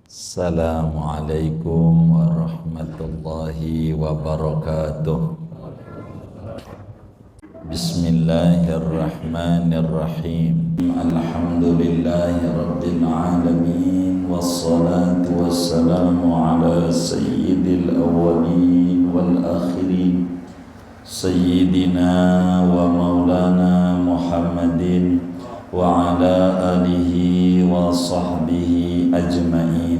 Assalamualaikum warahmatullahi wabarakatuh. Bismillahirrahmanirrahim. Alhamdulillahi rabbil alamin. Wassalatu wassalamu ala sayyidil awwalin wal akhirin, sayyidina wa maulana Muhammadin wa ala alihi wa sahbihi ajma'in.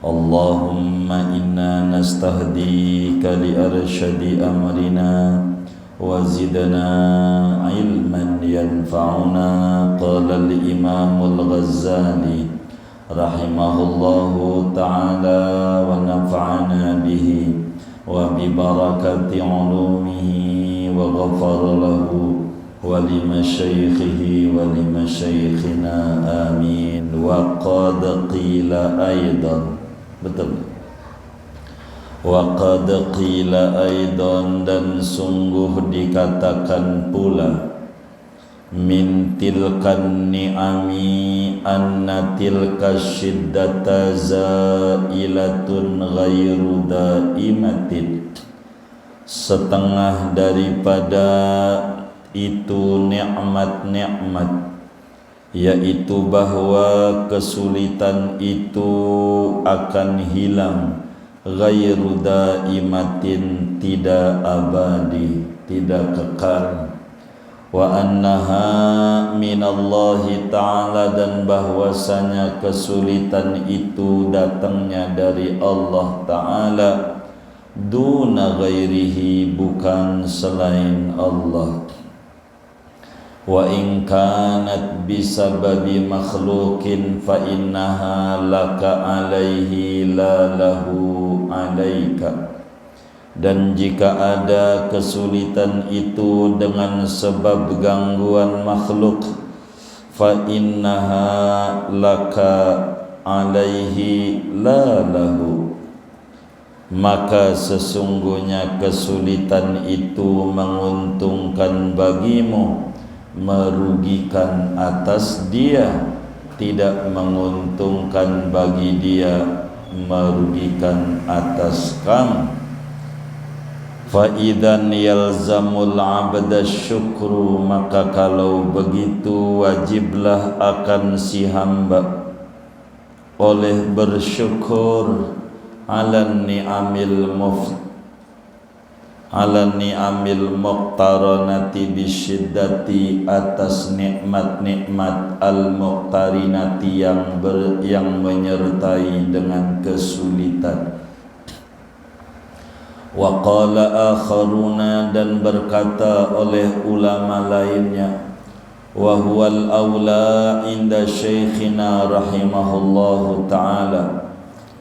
Allahumma inna nastahdika li arsyadi amrina wa zidna ilman yanfa'una. Qala al-imam al-Ghazali rahimahullahu ta'ala wa nafa'ana bihi wa bi barakati ulumihi wa ghafara lahu wa li masyayikhihi wa li masyayikhina amin. Wa qad qila aidan, betul, wa qad qila aidan, dan sungguh dikatakan pula, min tilkan ni'ami anna tilka syiddata zailatun ghairu daimatin. Setengah daripada itu nikmat-nikmat, yaitu bahwa kesulitan itu akan hilang, ghairu daimatin, tidak abadi, tidak kekal. Wa annaha minallahi ta'ala, dan bahwasanya kesulitan itu datangnya dari Allah Ta'ala, duna ghairihi, bukan selain Allah. Wa in kanat bisababi makhlukin fa innaha laka alaihi la lahu alaika. Dan jika ada kesulitan itu dengan sebab gangguan makhluk, fa innaha laka alaihi la lahu, maka sesungguhnya kesulitan itu menguntungkan bagimu, merugikan atas dia, tidak menguntungkan bagi dia, merugikan atas kamu. Fa idzan yalzamul 'abda syukru, maka kalau begitu wajiblah akan si hamba oleh bersyukur ala ni'amil muqtaranati bisyiddati, atas nikmat-nikmat al-muqtarinati yang menyertai dengan kesulitan. Wa qala akharuna, dan berkata oleh ulama lainnya, wa huwal aula inda syekhina rahimahullahu ta'ala,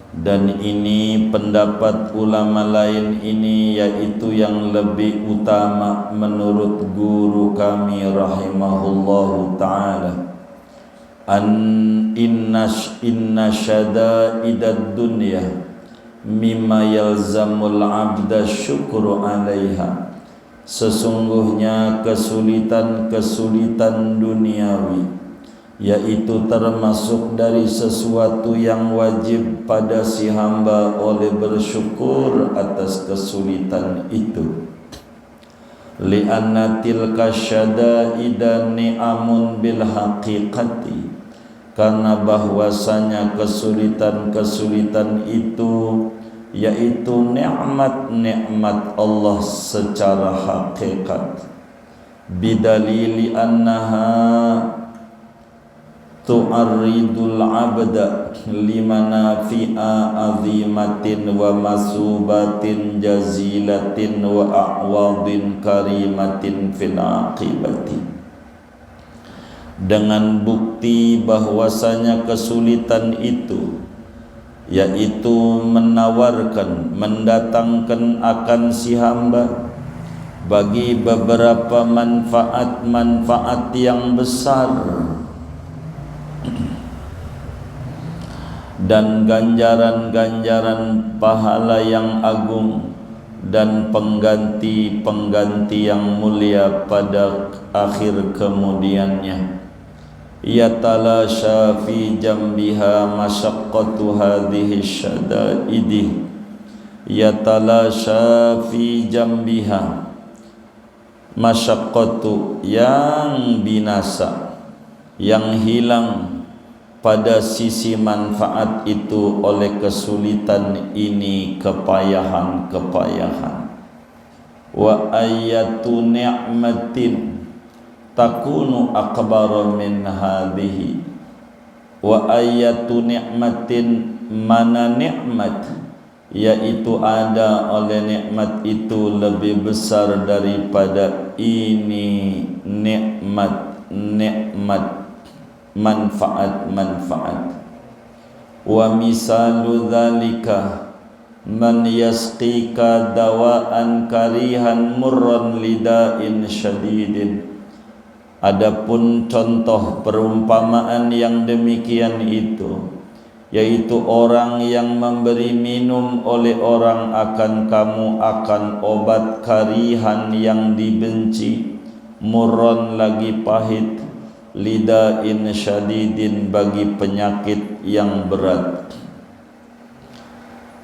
dan ini pendapat ulama lain ini, yaitu yang lebih utama menurut guru kami rahimahullahu ta'ala, inna syada'idad dunya mimma yalzamul abda syukru alaiha. Sesungguhnya kesulitan-kesulitan duniawi, yaitu termasuk dari sesuatu yang wajib pada si hamba oleh bersyukur atas kesulitan itu. Li'anna tilka syada'ida ni'amun bil haqiqati, karena bahwasanya kesulitan-kesulitan itu yaitu nikmat-nikmat Allah secara hakikat. Bidalili annaha tu'arridul abda limanafi'a azimatin wa masubatin jazilatin wa a'wadin karimatin fil aqibati. Dengan bukti bahwasanya kesulitan itu yaitu menawarkan, mendatangkan akan si hamba bagi beberapa manfaat-manfaat yang besar dan ganjaran-ganjaran pahala yang agung dan pengganti-pengganti yang mulia pada akhir kemudiannya. yatalasha fi jambiha masyaqqatu hadhihi syada'idi, yatalasha fi jambiha, masyaqqatu yang binasa, yang hilang pada sisi manfaat itu oleh kesulitan ini kepayahan-kepayahan. Wa ayatu ni'matin takunu akbar min hadhihi, wa ayatu ni'matin, mana nikmat, yaitu ada oleh nikmat itu lebih besar daripada ini nikmat manfaat. Wa misalu dzalika man yasqika dawaan karihan murran lidain syadidin. Adapun contoh perumpamaan yang demikian itu, yaitu orang yang memberi minum oleh orang akan kamu akan obat karihan yang dibenci, murran lagi pahit, lidain syadidin bagi penyakit yang berat.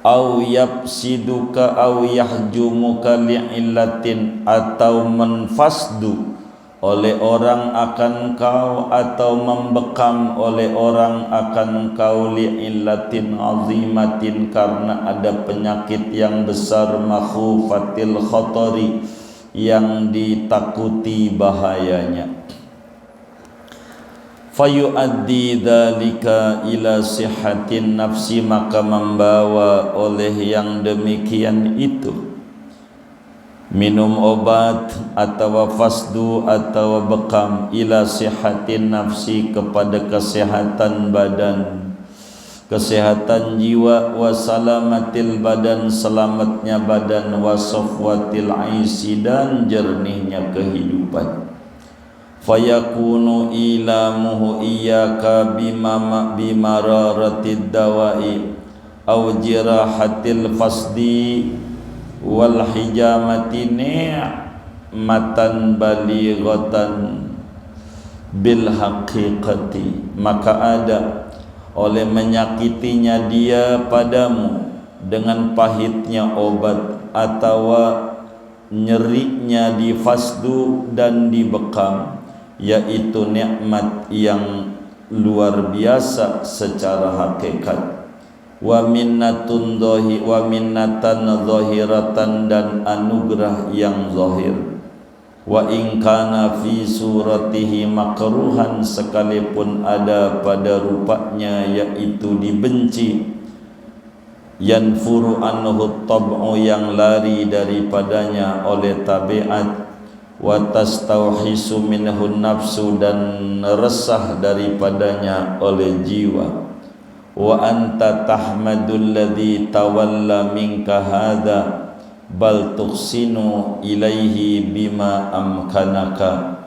Au yafsiduka au yahjumuka li'illatin, atau menfasdu oleh orang akan kau atau membekam oleh orang akan kau, li'illatin azimatin, karena ada penyakit yang besar, makhufatil khatari, yang ditakuti bahayanya. Fayuaddi dzalika ila sihhatin nafsi, maka membawa oleh yang demikian itu, minum obat atau fasdu atau bekam, ila sihhatin nafsi, kepada kesehatan badan, kesehatan jiwa, wa salamatil badan, selamatnya badan, wa safwatil aisi, dan jernihnya kehidupan. Fayakunu ilamuhu iyyaka bimararatid dawai au jirahatil fasdi wal hijamati ni'matan balighatan bil haqiqati, maka ada oleh menyakitinya dia padamu dengan pahitnya obat atau nyerinya di fasdu dan di bekam, yaitu nikmat yang luar biasa secara hakikat. Wa minnatun dhahi wa minnatan dhahiratan, dan anugerah yang zahir. Wa in kana fi suratihi makruhan, sekalipun ada pada rupanya yaitu dibenci. Yanfuru anhu tab'u, yang lari daripadanya oleh tabiat. Wa tastauhisu minhu nafsu, dan resah daripadanya oleh jiwa. Wa anta tahmadul ladzi tawalla minka hadza bal tuhsinu ilaihi bima amkanaka,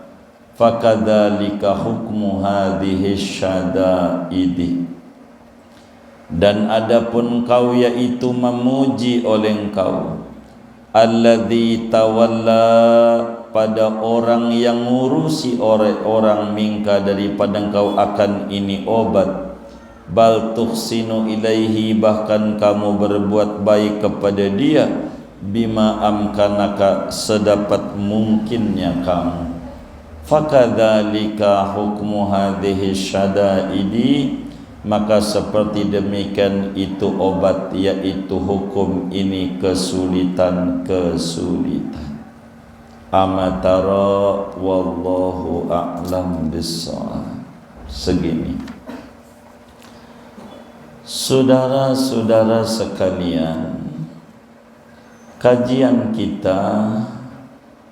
fakadzalika hukmu hadhihi syada'idi. Dan adapun kau yaitu memuji oleh engkau, alladzi tawalla, pada orang yang ngurusi orang mingka daripada engkau akan ini obat, bal tuhsinu ilaihi, bahkan kamu berbuat baik kepada dia, bima amkanaka, sedapat mungkinnya kamu, fakadzalika hukmu hadhihi syada'idi, maka seperti demikian itu obat, yaitu hukum ini kesulitan-kesulitan. Amatara wallahu a'lam bissawab. Segini, saudara-saudara sekalian, kajian kita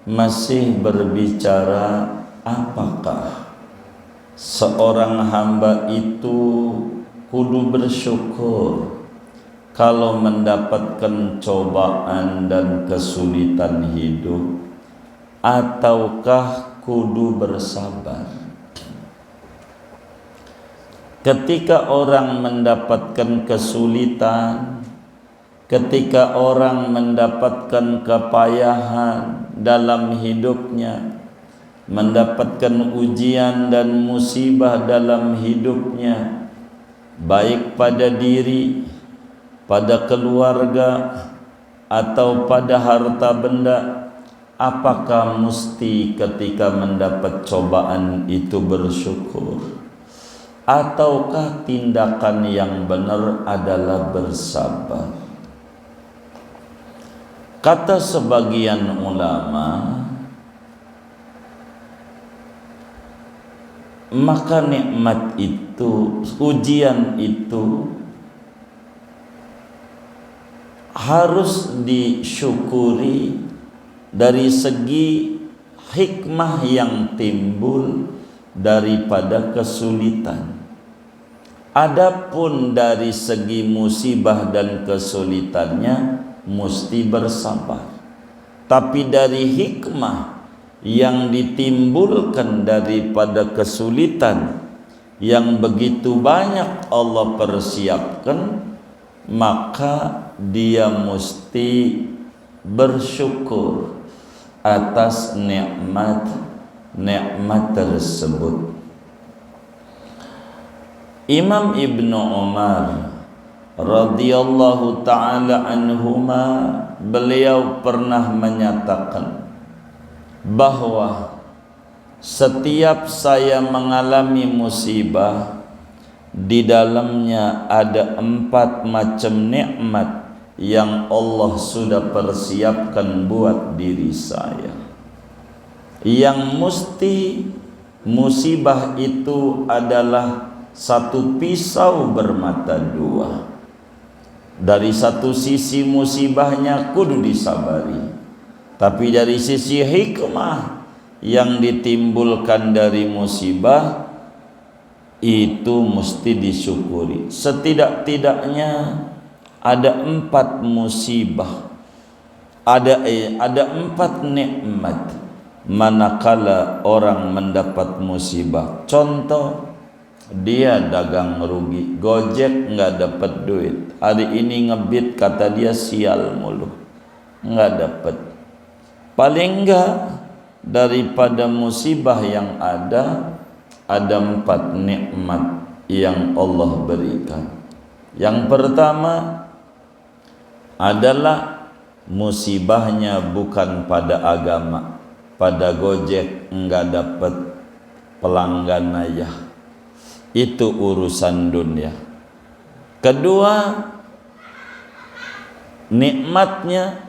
masih berbicara apakah seorang hamba itu kudu bersyukur kalau mendapatkan cobaan dan kesulitan hidup, ataukah kudu bersabar. Ketika orang mendapatkan kesulitan, ketika orang mendapatkan kepayahan dalam hidupnya, mendapatkan ujian dan musibah dalam hidupnya, baik pada diri, pada keluarga, atau pada harta benda, apakah mesti ketika mendapat cobaan itu bersyukur? Ataukah tindakan yang benar adalah bersabar? Kata sebagian ulama, maka nikmat itu, ujian itu harus disyukuri dari segi hikmah yang timbul daripada kesulitan. Adapun dari segi musibah dan kesulitannya mesti bersabar. Tapi dari hikmah yang ditimbulkan daripada kesulitan yang begitu banyak Allah persiapkan, maka dia mesti bersyukur atas nikmat tersebut. Imam Ibnu Umar radhiyallahu ta'ala anhuma, beliau pernah menyatakan bahwa setiap saya mengalami musibah, di dalamnya ada 4 macam nikmat yang Allah sudah persiapkan buat diri saya, yang mesti musibah itu adalah satu pisau bermata dua. Dari satu sisi musibahnya kudu disabari, tapi dari sisi hikmah yang ditimbulkan dari musibah itu mesti disyukuri. Setidak-tidaknya ada 4 musibah, ada 4 nikmat manakala orang mendapat musibah. Contoh, dia dagang rugi, Gojek nggak dapat duit, hari ini ngebit kata dia sial mulu, nggak dapat. Paling enggak daripada musibah yang ada 4 nikmat yang Allah berikan. Yang pertama adalah musibahnya bukan pada agama. Pada Gojek enggak dapat pelanggan aja, itu urusan dunia. Kedua, nikmatnya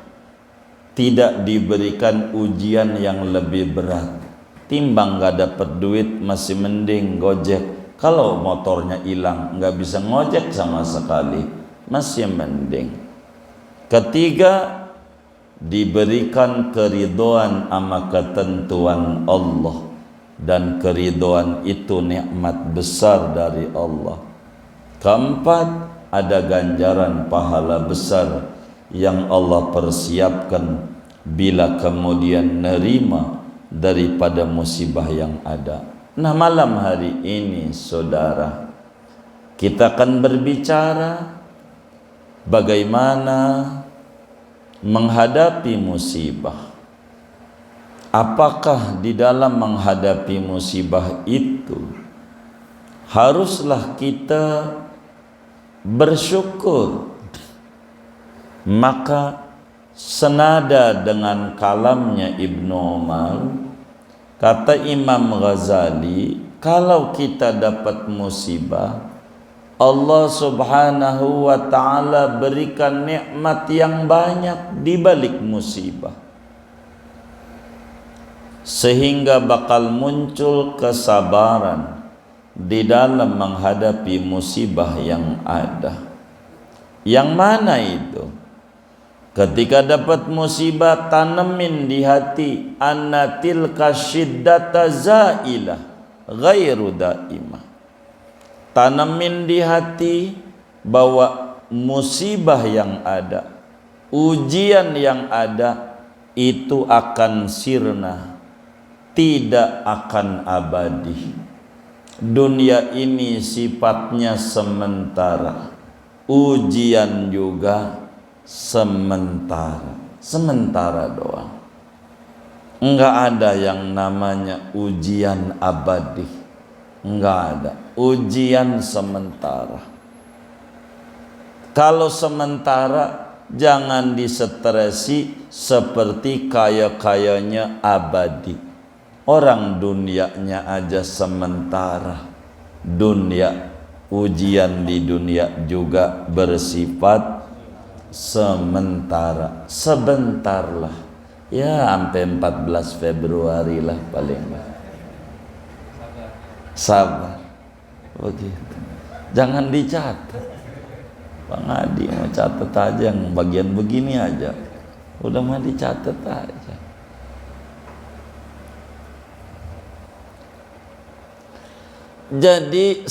tidak diberikan ujian yang lebih berat. Timbang gak dapat duit masih mending Gojek. Kalau motornya hilang gak bisa ngojek sama sekali, masih mending. Ketiga, diberikan keridhaan sama ketentuan Allah, dan keridhaan itu nikmat besar dari Allah. Keempat, ada ganjaran pahala besar yang Allah persiapkan bila kemudian nerima daripada musibah yang ada. Nah, malam hari ini saudara, kita akan berbicara bagaimana menghadapi musibah. Apakah di dalam menghadapi musibah itu haruslah kita bersyukur? Maka senada dengan kalamnya Ibnu Umar, kata Imam Ghazali, kalau kita dapat musibah, Allah subhanahu wa ta'ala berikan nikmat yang banyak di balik musibah, sehingga bakal muncul kesabaran di dalam menghadapi musibah yang ada. Yang mana itu? Ketika dapat musibah, tanemin di hati anna tilka syiddata zailah ghairu daimah. Tanemin di hati bahwa musibah yang ada, ujian yang ada itu akan sirna, tidak akan abadi. Dunia ini sifatnya sementara, ujian juga sementara doang. Enggak ada yang namanya ujian abadi. Enggak ada. Ujian sementara. Kalau sementara, jangan distresi seperti kaya-kayanya abadi. Orang dunianya aja sementara. Dunia, ujian di dunia juga bersifat sementara. Sebentarlah. Ya sampai 14 Februari lah paling. Sabar. Begitu. Jangan dicatat. Bang Adi mau catat aja yang bagian begini aja. Udah mau dicatat aja. Jadi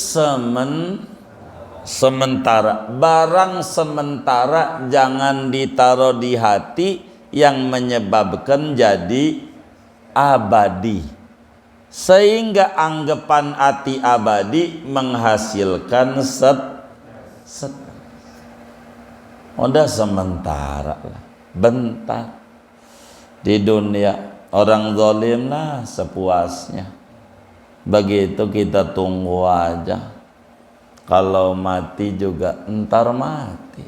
sementara, barang sementara jangan ditaruh di hati yang menyebabkan jadi abadi, sehingga anggapan hati abadi menghasilkan udah sementara lah, bentar. Di dunia orang zalim lah sepuasnya. Begitu kita tunggu aja. Kalau mati juga entar mati.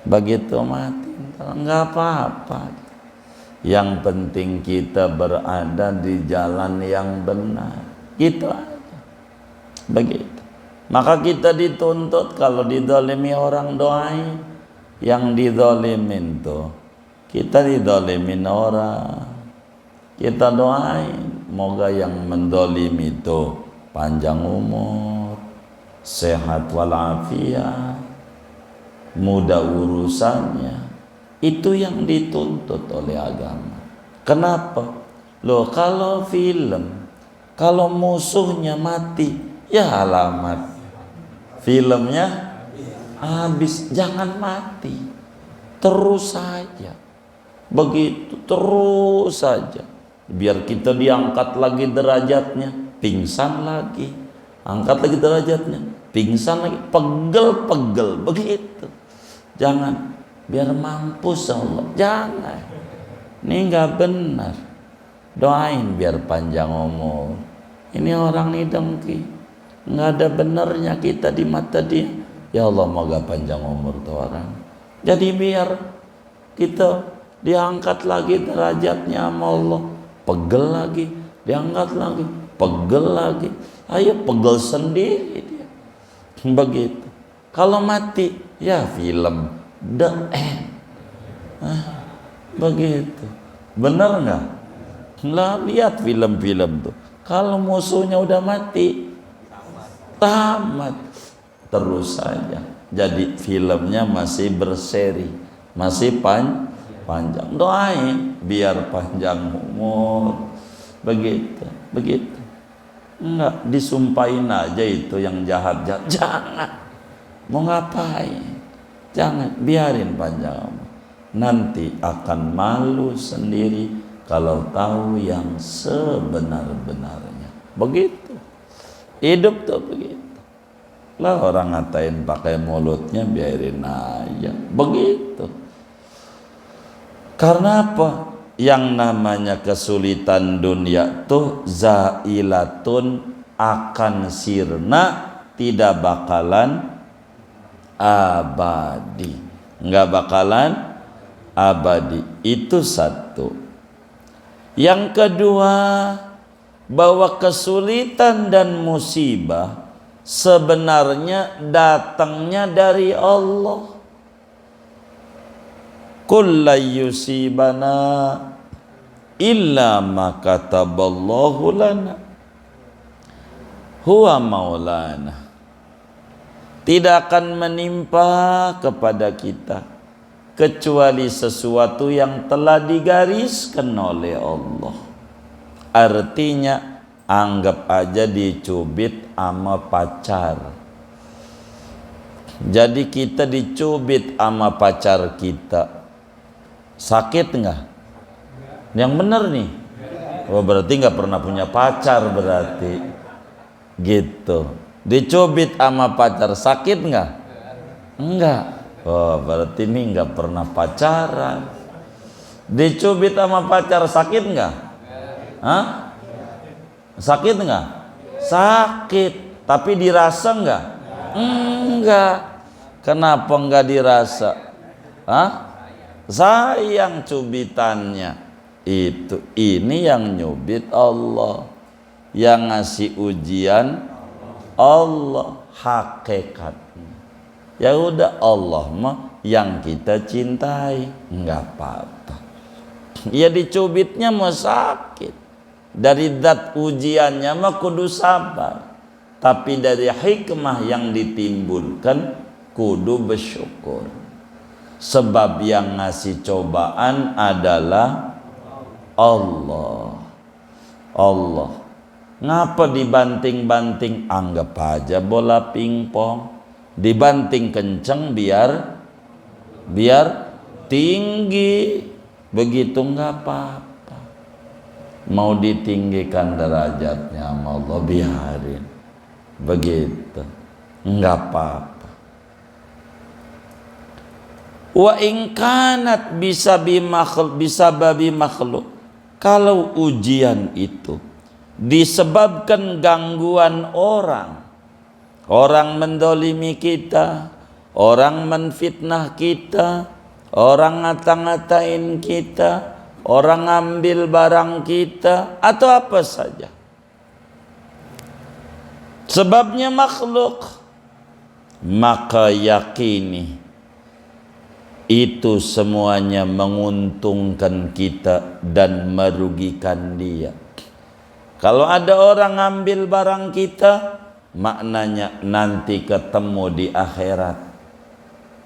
Begitu mati entar enggak apa-apa. Yang penting kita berada di jalan yang benar. Gitu aja. Begitu. Maka kita dituntut kalau dizalimi orang doain. Yang dizalimin tuh kita dizalimin orang, kita doain moga yang mendolimi itu panjang umur, sehat walafiat, mudah urusannya. Itu yang dituntut oleh agama. Kenapa? Loh, kalau film, kalau musuhnya mati, ya alamat filmnya habis. Jangan mati, terus saja. Begitu terus saja. Biar kita diangkat lagi derajatnya, pingsan lagi, angkat lagi derajatnya, pingsan lagi, pegel-pegel. Begitu. Jangan, biar mampus Allah. Jangan. Ini nggak benar. Doain biar panjang umur. Ini orang nih dengki, nggak ada benarnya kita di mata dia. Ya Allah, moga panjang umur tuh orang. Jadi biar kita diangkat lagi derajatnya sama Allah. Pegel lagi, diangkat lagi, pegel lagi. Ayo pegel sendiri dia. Begitu. Kalau mati, ya film the end. Begitu. Benar nggak? Lah, lihat film-film tuh. Kalau musuhnya udah mati, tamat. Terus saja. Jadi filmnya masih berseri, masih panjang. Doain biar panjang umur. Begitu. Enggak disumpahin aja itu yang jahat-jahat. Jangan. Mau ngapain? Jangan, biarin panjang umur. Nanti akan malu sendiri kalau tahu yang sebenar-benarnya. Begitu. Hidup tuh begitu. Lah orang ngatain pakai mulutnya, biarin aja. Begitu. Karena apa? Yang namanya kesulitan dunia tuh zailatun, akan sirna, tidak bakalan abadi. Enggak bakalan abadi. Itu satu. Yang kedua, bahwa kesulitan dan musibah sebenarnya datangnya dari Allah. Qul la yusibana illa ma kataballahu lana huwa maulana. Tidak akan menimpa kepada kita kecuali sesuatu yang telah digariskan oleh Allah. Artinya anggap aja dicubit sama pacar. Jadi kita dicubit sama pacar kita, sakit enggak? Yang benar nih. Oh, berarti enggak pernah punya pacar berarti. Gitu. Dicubit sama pacar, sakit enggak? Enggak. Oh, berarti ini enggak pernah pacaran. Dicubit sama pacar sakit nggak? Hah? Sakit nggak? Sakit. Tapi dirasa nggak? Enggak. Kenapa nggak dirasa? Hah? Sayang cubitannya. Ini yang nyubit Allah, yang ngasih ujian Allah hakikatnya. Ya udah, Allah mah yang kita cintai, nggak apa-apa. Ya dicubitnya mau sakit, dari zat ujiannya mah kudu sabar, tapi dari hikmah yang ditimbulkan kudu bersyukur. Sebab yang ngasih cobaan adalah Allah. Allah. Ngapa dibanting-banting? Anggap aja bola pingpong, dibanting kenceng biar tinggi, begitu nggak apa-apa. Mau ditinggikan derajatnya sama Allah, biarin begitu, nggak apa-apa. Wa in kanat bisa babi makhluk, kalau ujian itu disebabkan gangguan orang mendolimi kita, orang menfitnah kita, orang ngata-ngatain kita, orang ngambil barang kita, atau apa saja, sebabnya makhluk, maka yakini itu semuanya menguntungkan kita dan merugikan dia. Kalau ada orang ngambil barang kita, maknanya nanti ketemu di akhirat.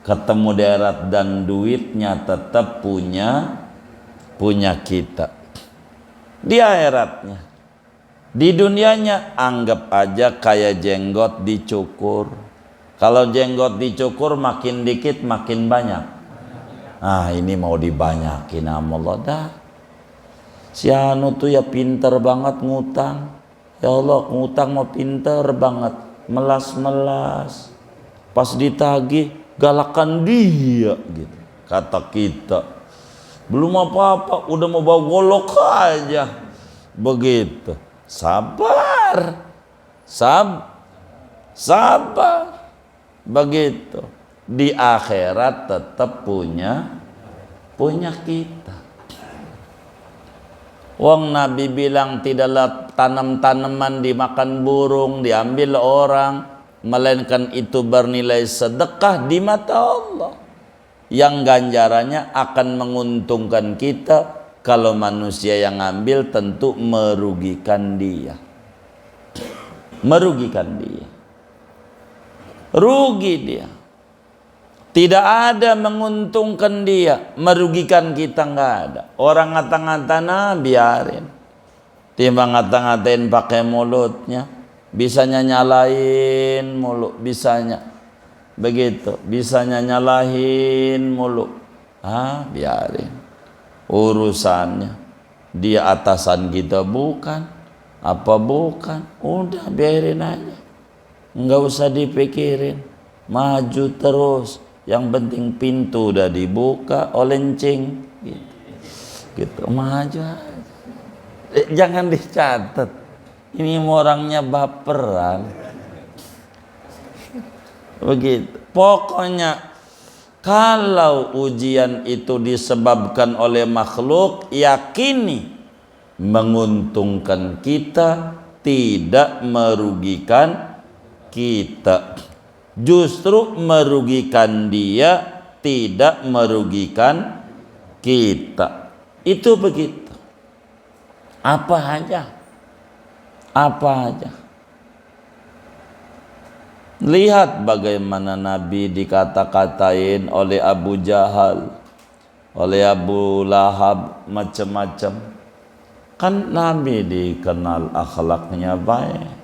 Ketemu di akhirat dan duitnya tetap punya kita. Di akhiratnya. Di dunianya anggap aja kayak jenggot dicukur. Kalau jenggot dicukur makin dikit makin banyak. Ini mau dibanyakin sama Allah dah. Si anu tuh ya pinter banget ngutang. Ya Allah, ngutang mau pinter banget, melas-melas. Pas ditagih galakan dia gitu. Kata kita, belum apa-apa udah mau bawa golok aja. Begitu. Sabar. Begitu. Di akhirat tetap punya kita. Wong Nabi bilang tidaklah tanam-tanaman dimakan burung, diambil orang, melainkan itu bernilai sedekah di mata Allah, yang ganjarannya akan menguntungkan kita. Kalau manusia yang ambil tentu merugikan dia. Rugi dia. Tidak ada menguntungkan dia, merugikan kita nggak ada. Orang ngata-ngata biarin. Timbang ngata-ngatain pakai mulutnya, bisanya nyalain mulu, bisanya begitu, bisanya nyalahin mulu. Biarin. Urusannya dia atasan kita bukan, udah biarin aja. Nggak usah dipikirin, maju terus. Yang penting pintu udah dibuka, olencing gitu, maju aja. Jangan dicatat, ini orangnya baperan. Begitu. Pokoknya kalau ujian itu disebabkan oleh makhluk, yakini menguntungkan kita, tidak merugikan kita. Justru merugikan dia, tidak merugikan kita. Itu begitu. Apa aja. Lihat bagaimana Nabi dikata-katain oleh Abu Jahal, oleh Abu Lahab, macam-macam. Kan Nabi dikenal akhlaknya baik.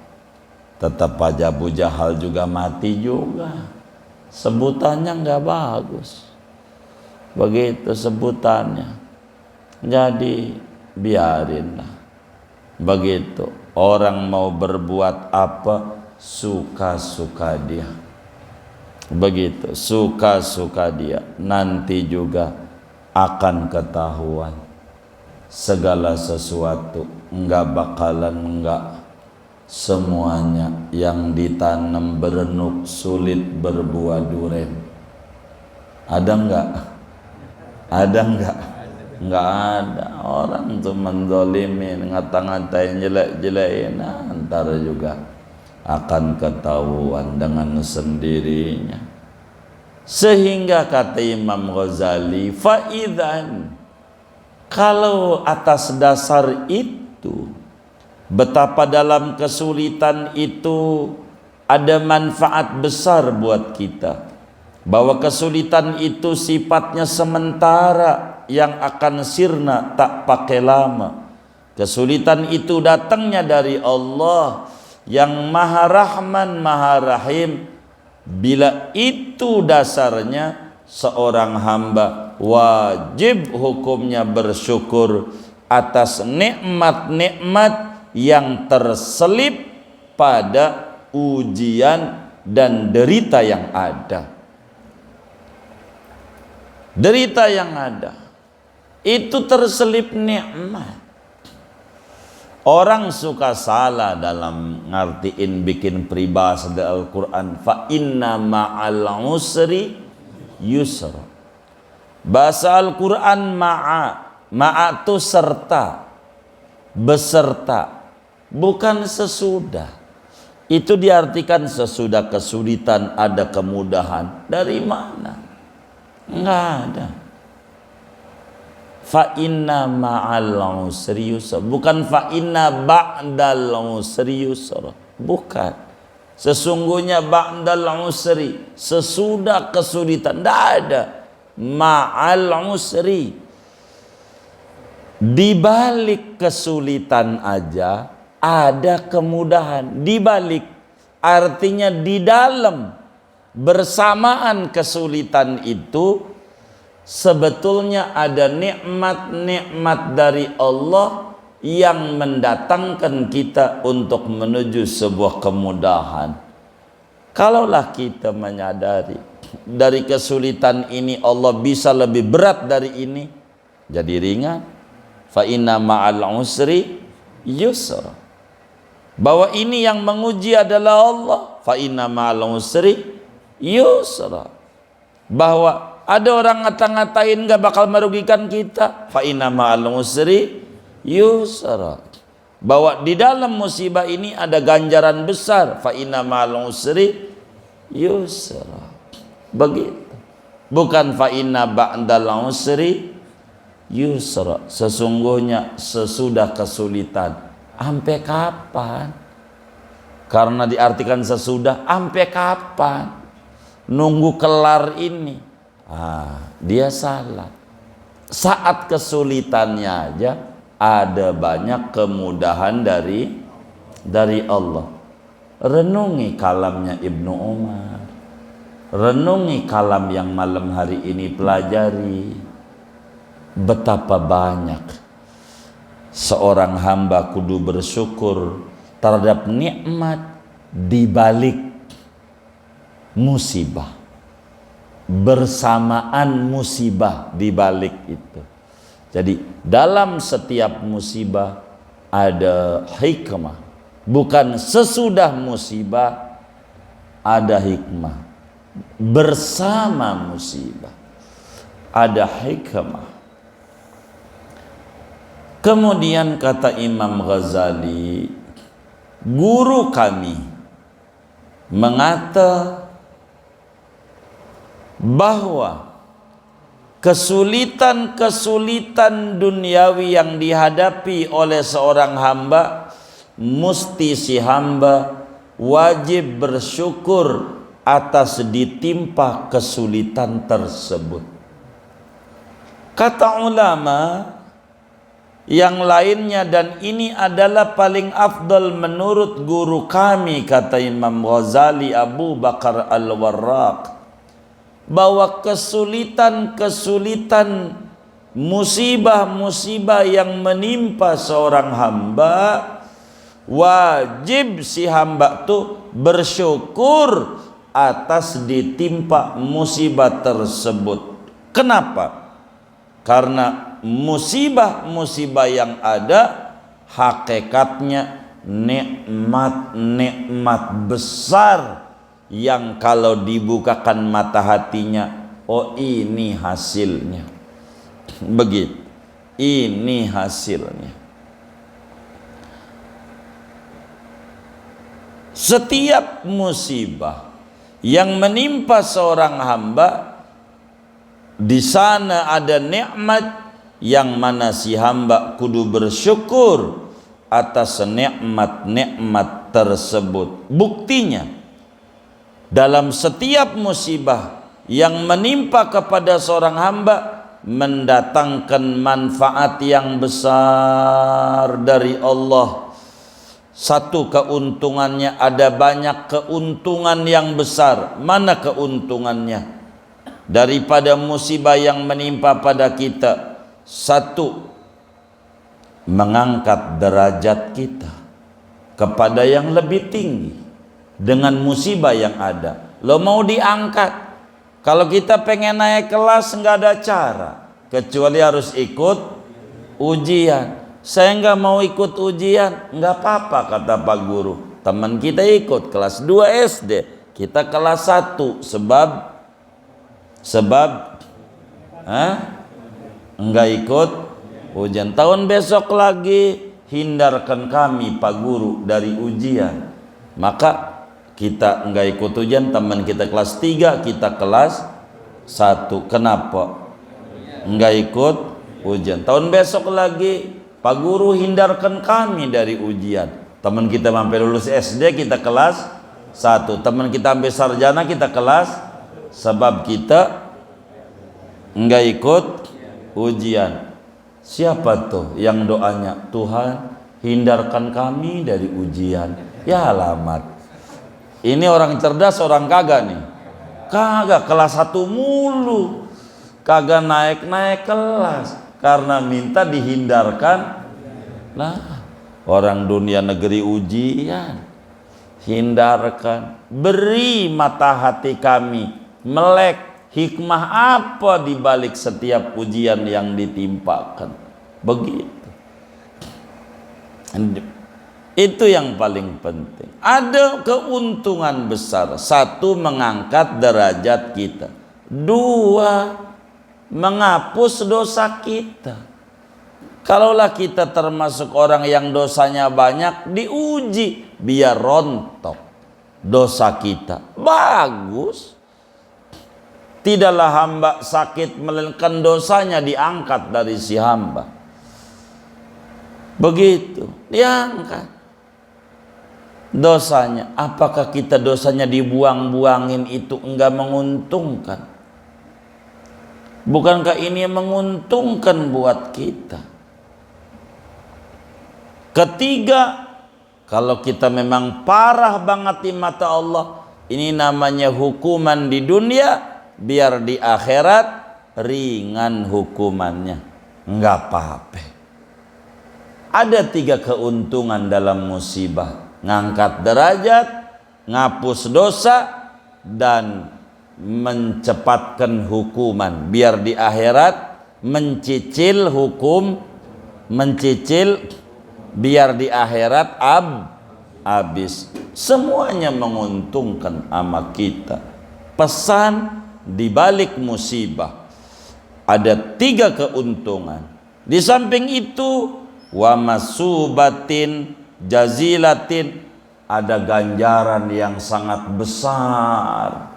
Tetap aja Abu Jahal juga mati juga. Sebutannya nggak bagus. Begitu sebutannya. Jadi biarinlah. Begitu. Orang mau berbuat apa, suka-suka dia. Begitu, suka-suka dia. Nanti juga akan ketahuan segala sesuatu, enggak bakalan enggak, semuanya yang ditanam berenuk sulit berbuah duren. Ada enggak? Ada enggak? Enggak ada. Orang tuh menzalimin, ngata-ngatain, jelek-jelekin, ntar juga akan ketahuan dengan sendirinya. Sehingga kata Imam Ghazali, faidan, kalau atas dasar itu, betapa dalam kesulitan itu ada manfaat besar buat kita, bahwa kesulitan itu sifatnya sementara, yang akan sirna tak pakai lama. Kesulitan itu datangnya dari Allah yang Maha Rahman Maha Rahim. Bila itu dasarnya, seorang hamba wajib hukumnya bersyukur atas nikmat-nikmat yang terselip pada ujian dan derita yang ada. Derita yang ada itu terselip nikmat. Orang suka salah dalam ngartiin bikin peribahasa dari Al-Quran. Fa inna ma'al usri yusra. Bahasa Al-Quran ma'a itu serta, beserta, bukan sesudah. Itu diartikan sesudah kesulitan ada kemudahan. Dari mana? Enggak ada. Fa inna ma'al usri yusra, bukan fa inna ba'dal usri yusra, bukan. Sesungguhnya ba'dal usri, sesudah kesulitan, tidak ada. Ma'al usri, di balik kesulitan aja ada kemudahan. Di balik artinya di dalam, bersamaan kesulitan itu sebetulnya ada nikmat-nikmat dari Allah yang mendatangkan kita untuk menuju sebuah kemudahan. Kalaulah kita menyadari dari kesulitan ini Allah bisa lebih berat dari ini, jadi ringan. Fa inna ma'al usri yusra, bahwa ini yang menguji adalah Allah. Fa inna ma'al usri yusra, bahwa ada orang ngata-ngatain gak bakal merugikan kita. Fa inna ma'al usri yusra, bahwa di dalam musibah ini ada ganjaran besar. Fa inna ma'al usri yusra. Begitu. Bukan fa inna ba'dal usri yusra, sesungguhnya sesudah kesulitan. Sampai kapan? Karena diartikan sesudah, sampai kapan? Nunggu kelar ini. Dia salah. Saat kesulitannya aja ada banyak kemudahan dari Allah. Renungi kalamnya Ibnu Umar, renungi kalam yang malam hari ini pelajari. Betapa banyak seorang hamba kudu bersyukur terhadap nikmat di balik musibah, bersamaan musibah di balik itu. Jadi dalam setiap musibah ada hikmah, bukan sesudah musibah ada hikmah, bersama musibah ada hikmah. Kemudian kata Imam Ghazali, guru kami mengata bahwa kesulitan-kesulitan duniawi yang dihadapi oleh seorang hamba, mesti si hamba wajib bersyukur atas ditimpa kesulitan tersebut. Kata ulama yang lainnya, dan ini adalah paling afdal menurut guru kami, kata Imam Ghazali Abu Bakar Al-Warraq, bahwa kesulitan-kesulitan, musibah-musibah yang menimpa seorang hamba, wajib si hamba tuh bersyukur atas ditimpa musibah tersebut. Kenapa? Karena musibah-musibah yang ada hakikatnya nikmat-nikmat besar yang kalau dibukakan mata hatinya, oh ini hasilnya. Begitu. Ini hasilnya. Setiap musibah yang menimpa seorang hamba, di sana ada nikmat yang mana si hamba kudu bersyukur atas nikmat-nikmat tersebut. Buktinya, dalam setiap musibah yang menimpa kepada seorang hamba mendatangkan manfaat yang besar dari Allah. Satu keuntungannya, ada banyak keuntungan yang besar. Mana keuntungannya? Daripada musibah yang menimpa pada kita, satu, mengangkat derajat kita kepada yang lebih tinggi dengan musibah yang ada. Lo mau diangkat, kalau kita pengen naik kelas nggak ada cara kecuali harus ikut ujian. Saya nggak mau ikut ujian, nggak apa-apa kata Pak Guru. Teman kita ikut kelas 2 SD, kita kelas 1 sebab nggak ikut ujian. Tahun besok lagi hindarkan kami Pak Guru dari ujian. Maka kita nggak ikut ujian, teman kita kelas 3, kita kelas 1. Kenapa? Nggak ikut ujian. Tahun besok lagi, Pak Guru hindarkan kami dari ujian. Teman kita sampai lulus SD, kita kelas 1. Teman kita sampai sarjana, kita kelas, sebab kita nggak ikut ujian. Siapa tuh yang doanya, Tuhan hindarkan kami dari ujian? Ya alamat, ini orang cerdas orang kagak nih. Kagak, kelas 1 mulu, kagak naik-naik kelas karena minta dihindarkan. Nah, orang dunia negeri ujian, hindarkan. Beri mata hati kami melek, hikmah apa di balik setiap ujian yang ditimpakan. Begitu. Itu yang paling penting. Ada keuntungan besar. Satu, mengangkat derajat kita. Dua, menghapus dosa kita. Kalaulah kita termasuk orang yang dosanya banyak, diuji biar rontok dosa kita. Bagus. Tidaklah hamba sakit melainkan dosanya diangkat dari si hamba. Begitu, diangkat dosanya. Apakah kita dosanya dibuang-buangin itu enggak menguntungkan? Bukankah ini menguntungkan buat kita? Ketiga, kalau kita memang parah banget di mata Allah, ini namanya hukuman di dunia, biar di akhirat ringan hukumannya, enggak apa-apa. Ada 3 keuntungan dalam musibah: ngangkat derajat, ngapus dosa, dan mencepatkan hukuman, biar di akhirat mencicil hukum, biar di akhirat habis. Semuanya menguntungkan sama kita. Pesan di balik musibah ada 3 keuntungan. Di samping itu, wa masubatin jazilatin, ada ganjaran yang sangat besar.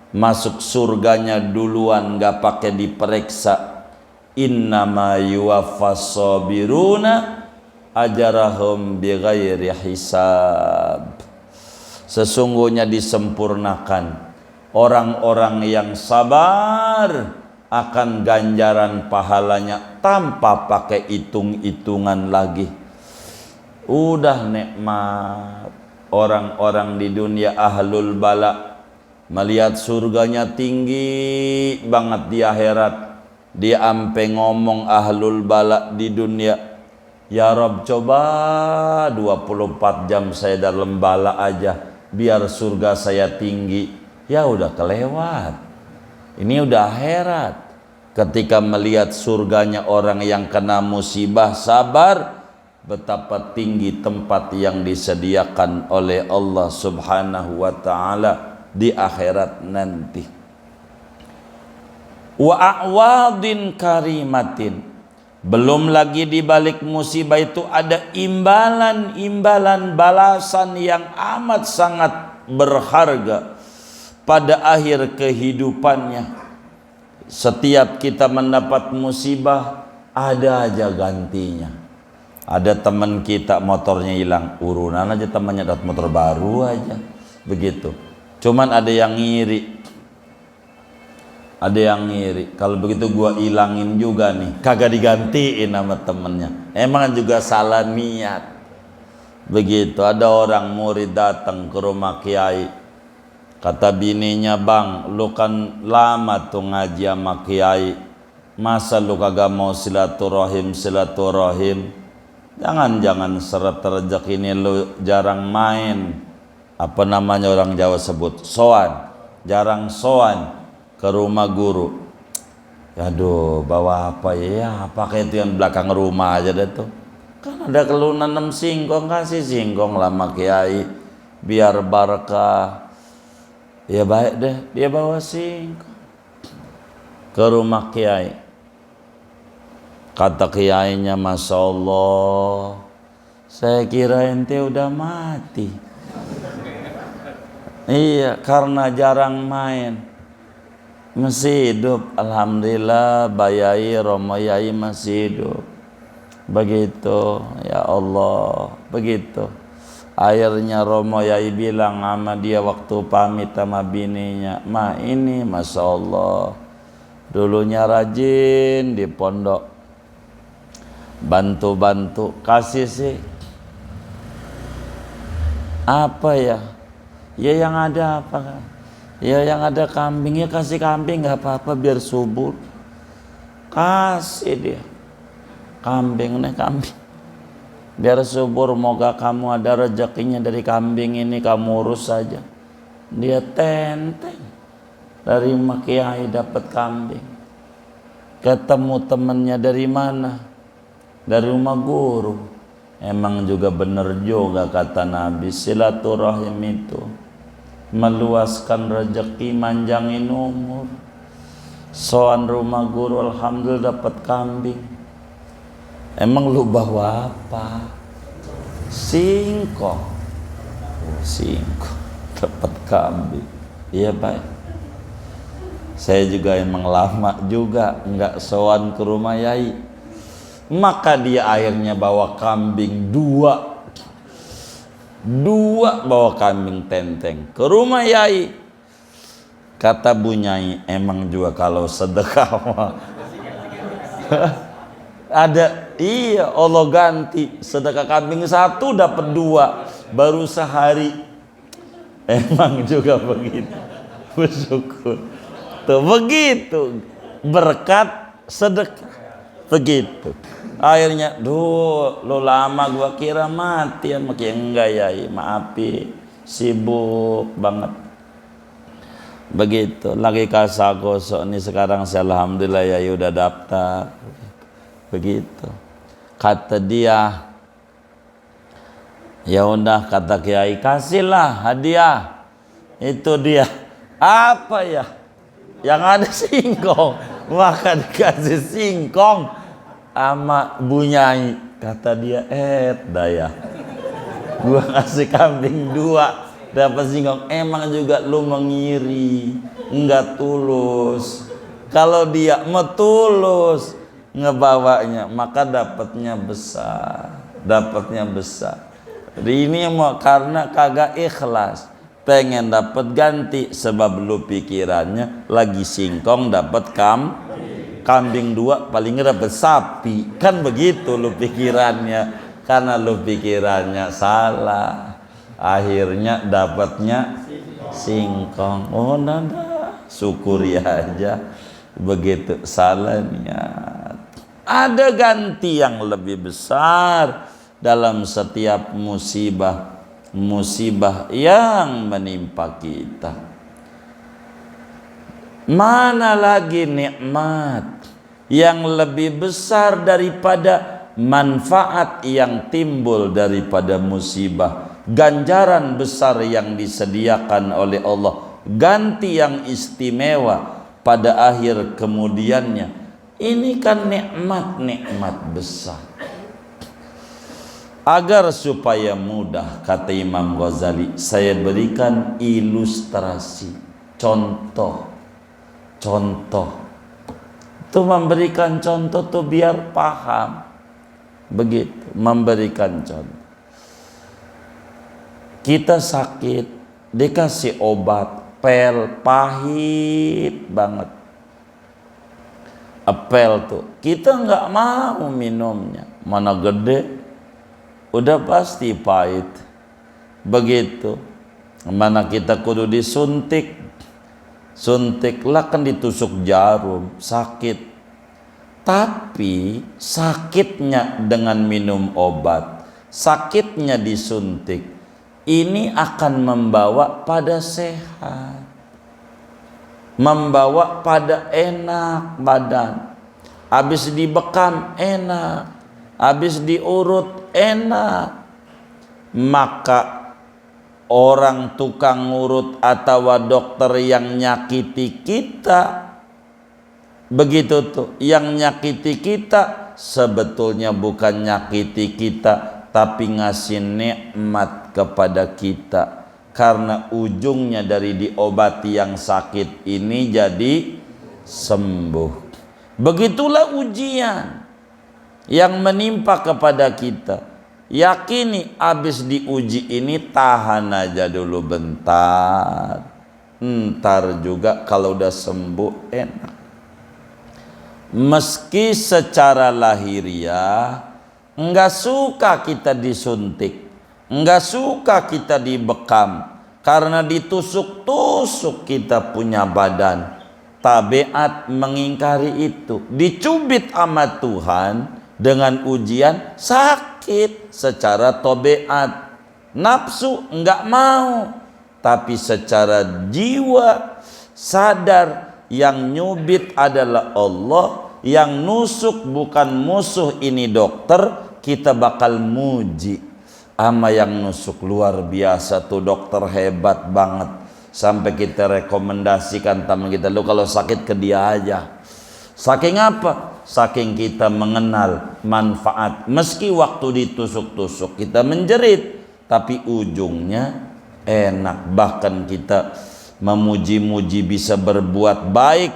Masuk surganya duluan, gak pakai diperiksa. Innama yuwaffas sabiruna ajarahum bighairi hisab. Sesungguhnya disempurnakan orang-orang yang sabar akan ganjaran pahalanya tanpa pakai hitung-hitungan lagi. Udah nikmat. Orang-orang di dunia ahlul bala melihat surganya tinggi banget di akhirat. Dia ampe ngomong ahlul bala di dunia, ya Rob, coba 24 jam saya dalam bala aja biar surga saya tinggi. Ya udah kelewat. Ini udah akhirat. ketika melihat surganya orang yang kena musibah sabar, betapa tinggi tempat yang disediakan oleh Allah Subhanahu wa taala di akhirat nanti. Wa a'wadin karimatin, belum lagi di balik musibah itu ada imbalan-imbalan balasan yang amat sangat berharga pada akhir kehidupannya. Setiap kita mendapat musibah ada aja gantinya. Ada teman kita motornya hilang, urunan aja temannya dapat motor baru aja, begitu. Cuman ada yang ngiri, kalau begitu gua ilangin juga nih, kagak digantiin sama temennya. Emang juga salah niat. Begitu. Ada orang murid datang ke rumah kiai, kata bininya, bang, lu kan lama tuh ngaji sama kiai, masa lu kagak mau silaturahim? Jangan seret rezeki ini lu jarang main, apa namanya orang Jawa sebut, soan, jarang soan ke rumah guru. Aduh, bawa apa ya? Pakai itu yang belakang rumah aja deh tuh. Kan ada kalau nanam singkong, kasih singkong lama kiai biar barokah. Ya baik deh, dia bawa singkong ke rumah kiai. Kata kiainya, Masya Allah, saya kira ente udah mati. Iya, karena jarang main. Masih hidup, alhamdulillah. Bayai Romo Yai masih hidup. Begitu, ya Allah, begitu. Akhirnya Romo Yai bilang sama dia waktu pamit sama bininya, ma ini Masya Allah, dulunya rajin di pondok, bantu-bantu, kasih sih apa ya? Ya yang ada apa? Ya yang ada kambing, ya kasih kambing, nggak apa-apa biar subur. Kasih dia kambing, biar subur. Moga kamu ada rezekinya dari kambing ini, kamu urus saja. Dia tenteng dari Kiai dapat kambing. Ketemu temennya dari mana? Dari rumah guru. Emang juga bener juga kata Nabi, silaturahim itu meluaskan rezeki, manjangin umur. Soan rumah guru, alhamdulillah dapat kambing. Emang lu bawa apa? Singkong. Singkong dapat kambing. Iya baik. Saya juga emang lama juga nggak soan ke rumah Yai. Maka dia akhirnya bawa kambing dua bawa kambing tenteng ke rumah Yai. Kata Bu Nyai, emang juga kalau sedekah ada, iya Allah ganti, sedekah kambing satu dapat dua baru sehari. Emang juga begitu, bersyukur tuh, begitu berkat sedekah begitu. Akhirnya, duh, lo lama gua kira mati, makin enggak ya, maafi, sibuk banget. Begitu, lagi kasagosok nih sekarang, saya alhamdulillah ya udah daftar. Begitu. Kata dia, ya udah, kata Kiai, kasihlah hadiah. Itu dia. Apa ya? Yang ada singkong. Maka dikasih singkong sama Bu Nyai. Kata dia, daya, gua kasih kambing dua dapat singkong. Emang juga lu mengiri, enggak tulus. Kalau dia mau tulus ngebawanya, maka dapatnya besar. Ini mau karena kagak ikhlas, pengen dapat ganti, sebab lu pikirannya lagi singkong dapat kambing dua, paling nggak dapat sapi, kan begitu lu pikirannya. Karena lu pikirannya salah, akhirnya dapatnya singkong. Oh nada, syukuri aja. Begitu salah niat. Ada ganti yang lebih besar dalam setiap musibah yang menimpa kita. Mana lagi nikmat yang lebih besar daripada manfaat yang timbul daripada musibah, ganjaran besar yang disediakan oleh Allah, ganti yang istimewa pada akhir kemudiannya. Ini kan nikmat-nikmat besar. Agar supaya mudah, kata Imam Ghazali, saya berikan ilustrasi, contoh. Itu memberikan contoh tuh biar paham. Begitu, memberikan contoh. Kita sakit, dikasih obat, pel pahit banget. Apel tuh, kita nggak mau minumnya. Mana gede, udah pasti pahit. Begitu. Mana kita kudu disuntik. Suntiklah kan ditusuk jarum, sakit. Tapi sakitnya dengan minum obat, sakitnya disuntik, ini akan membawa pada sehat, membawa pada enak badan. Habis dibekam enak, habis diurut enak. Maka orang tukang ngurut atau dokter yang nyakiti kita, begitu tuh, yang nyakiti kita sebetulnya bukan nyakiti kita, tapi ngasih nikmat kepada kita, karena ujungnya dari diobati yang sakit ini jadi sembuh. Begitulah ujian yang menimpa kepada kita. Yakini abis diuji ini tahan aja dulu bentar, ntar juga kalau udah sembuh enak. Meski secara lahiriah enggak suka kita disuntik, enggak suka kita dibekam, karena ditusuk-tusuk kita punya badan. Tabiat mengingkari itu, dicubit sama Tuhan dengan ujian, sakit secara tabiat, nafsu enggak mau, tapi secara jiwa sadar yang nyubit adalah Allah, yang nusuk bukan musuh ini dokter, kita bakal muji ama yang nusuk. Luar biasa tuh dokter, hebat banget, sampai kita rekomendasikan teman kita, lu kalau sakit ke dia aja. Saking apa? Saking kita mengenal manfaat. Meski waktu ditusuk-tusuk kita menjerit, tapi ujungnya enak. Bahkan kita memuji-muji bisa berbuat baik.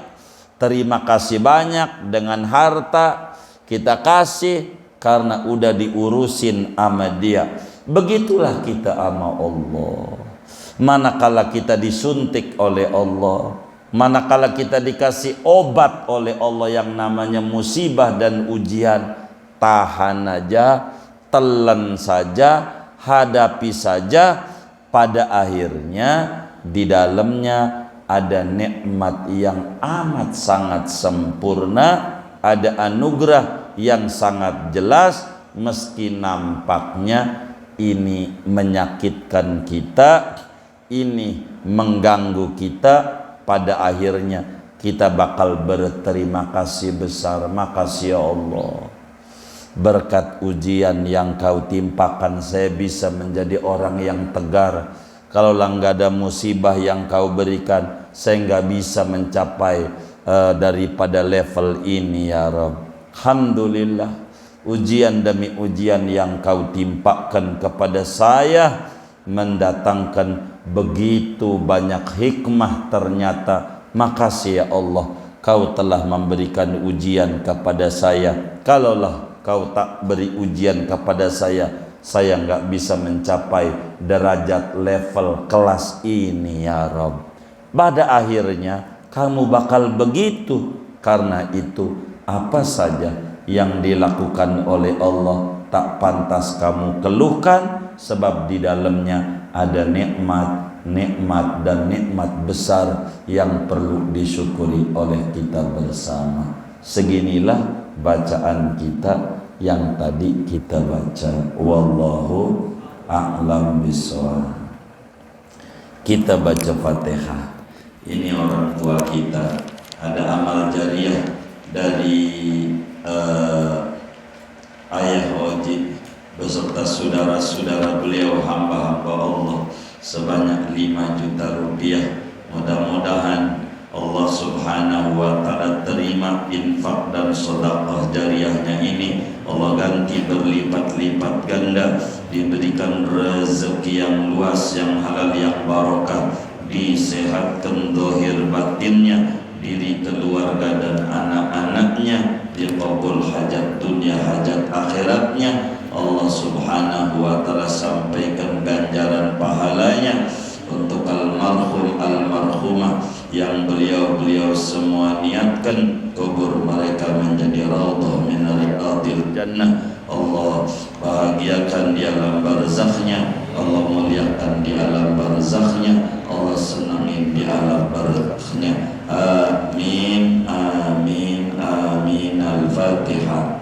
Terima kasih banyak dengan harta kita kasih karena udah diurusin sama dia. Begitulah kita sama Allah. Manakala kita disuntik oleh Allah, manakala kita dikasih obat oleh Allah yang namanya musibah dan ujian, tahan aja, telan saja, hadapi saja. Pada akhirnya di dalamnya ada nikmat yang amat sangat sempurna, ada anugerah yang sangat jelas. Meski nampaknya ini menyakitkan kita, ini mengganggu kita, pada akhirnya kita bakal berterima kasih besar. Makasih ya Allah, berkat ujian yang kau timpakan saya bisa menjadi orang yang tegar. Kalau nggak ada musibah yang kau berikan, saya nggak bisa mencapai daripada level ini ya Rabb. Alhamdulillah, ujian demi ujian yang kau timpakan kepada saya mendatangkan begitu banyak hikmah ternyata. Makasih ya Allah, kau telah memberikan ujian kepada saya. Kalaulah kau tak beri ujian kepada saya nggak bisa mencapai derajat level kelas ini ya Rabb. Pada akhirnya kamu bakal begitu. Karena itu apa saja yang dilakukan oleh Allah tak pantas kamu keluhkan, sebab di dalamnya ada nikmat dan nikmat besar yang perlu disyukuri oleh kita bersama. Seginilah bacaan kita yang tadi kita baca. Wallahu a'lam bishawab. Kita baca Fatihah. Ini orang tua kita ada amal jariah dari ayah Oji beserta saudara-saudara beliau, hamba-hamba Allah, sebanyak 5 juta rupiah. Mudah-mudahan Allah subhanahu wa ta'ala terima infak dan sedekah jariahnya ini. Allah ganti berlipat-lipat ganda, diberikan rezeki yang luas, yang halal, yang barokah, disehatkan zahir batinnya, diri keluarga dan anak-anaknya, dikabul hajat dunia hajat akhiratnya. Allah subhanahu wa ta'ala sampaikan ganjaran pahalanya untuk almarhum almarhumah yang beliau semua niatkan kubur mereka menjadi raudhah min riyadil jannah. Allah bahagiakan di alam barzakhnya, Allah muliakan di alam barzakhnya, Allah senangi di alam barzakhnya. Amin amin amin. Al-Fatihah.